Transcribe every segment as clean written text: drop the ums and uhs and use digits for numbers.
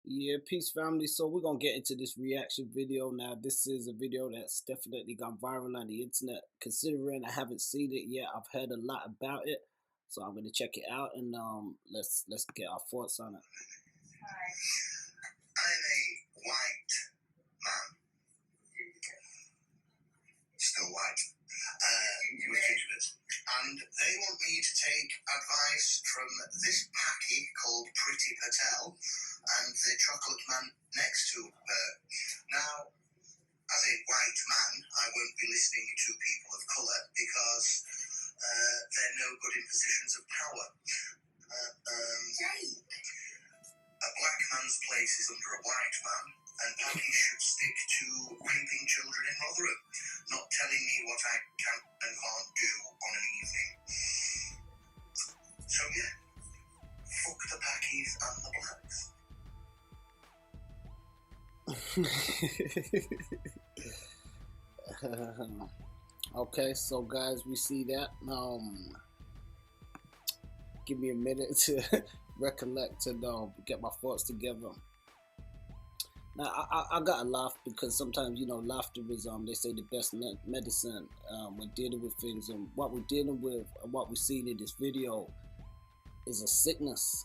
Yeah, peace family. So we're gonna get into this reaction video now. This is a video that's definitely gone viral on the internet. Considering I haven't seen it yet, I've heard a lot about it. So I'm gonna check it out and let's get our thoughts on it. I'm a white man. Still white. With features. And they want me to take advice from this packy called PRITI PATEL and the chocolate man next to her. Now, as a white man, I won't be listening to people of colour because they're no good in positions of power. A black man's place is under a white man, and packies should stick to raping children in Rotherham, not telling me what I can and can't do on an evening. So yeah, fuck the packies and the blacks. Okay, so guys, we see that. Give me a minute to recollect and get my thoughts together. Now, I gotta laugh because sometimes, laughter is, they say, the best medicine when dealing with things. And what we're dealing with and what we're seeing in this video is a sickness.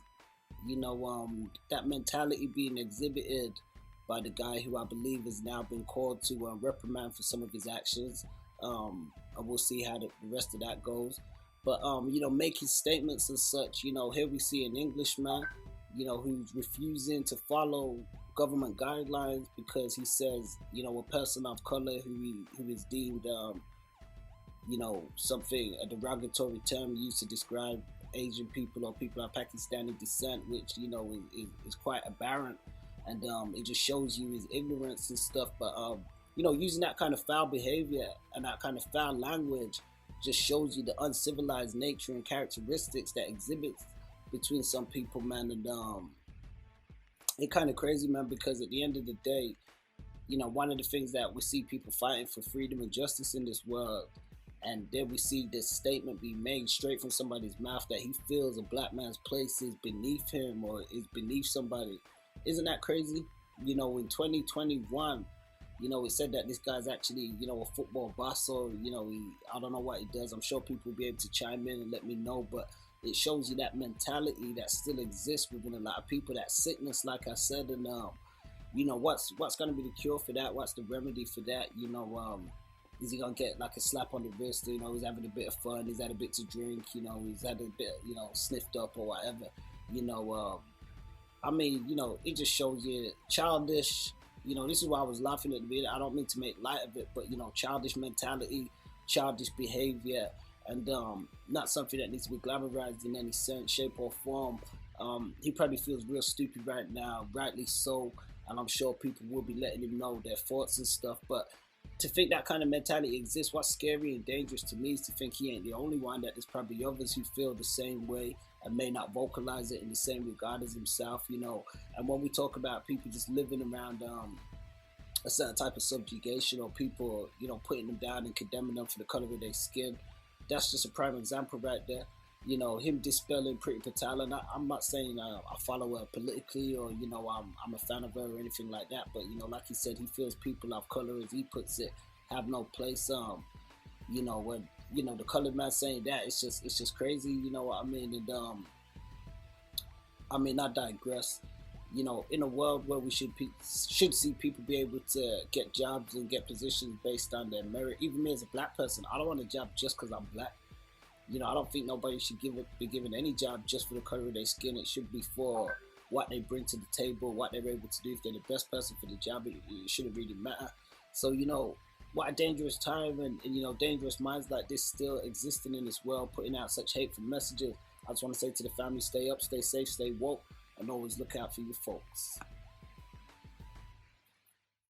That mentality being exhibited by the guy who I believe has now been called to reprimand for some of his actions. And we'll see how the rest of that goes. But, making statements and such, here we see an Englishman, who's refusing to follow government guidelines because he says, a person of color who is deemed, something, a derogatory term used to describe Asian people or people of Pakistani descent, which, is quite aberrant. And it just shows you his ignorance and stuff. But, using that kind of foul behavior and that kind of foul language just shows you the uncivilized nature and characteristics that exhibits between some people, man. And it's kind of crazy, man, because at the end of the day, one of the things that we see people fighting for freedom and justice in this world, and then we see this statement be made straight from somebody's mouth that he feels a black man's place is beneath him or is beneath somebody. Isn't that crazy? In 2021, it said that this guy's actually, a football boss, or, I don't know what he does. I'm sure people will be able to chime in and let me know, but it shows you that mentality that still exists within a lot of people, that sickness, like I said. And, what's going to be the cure for that? What's the remedy for that? Is he going to get like a slap on the wrist? He's having a bit of fun. He's had a bit to drink, he's had a bit, sniffed up or whatever, it just shows you childish. This is why I was laughing at the video. I don't mean to make light of it, but, childish mentality, childish behavior, and not something that needs to be glamorized in any sense, shape, or form. He probably feels real stupid right now, rightly so, and I'm sure people will be letting him know their thoughts and stuff. But to think that kind of mentality exists, what's scary and dangerous to me is to think he ain't the only one, that there's probably others who feel the same way and may not vocalize it in the same regard as himself, And when we talk about people just living around a certain type of subjugation, or people, putting them down and condemning them for the color of their skin, that's just a prime example right there. Him dispelling PRITI PATEL, and I'm not saying I follow her politically, or, I'm a fan of her or anything like that, but, like he said, he feels people of color, as he puts it, have no place, when, the colored man saying that, it's just crazy, you know what I mean? And I digress. In a world where we should see people be able to get jobs and get positions based on their merit. Even me as a black person, I don't want a job just because I'm black. I don't think nobody should be given any job just for the color of their skin. It should be for what they bring to the table, what they're able to do. If they're the best person for the job, it shouldn't really matter. So, what a dangerous time, and dangerous minds like this still existing in this world, putting out such hateful messages. I just want to say to the family, stay up, stay safe, stay woke, and always look out for your folks.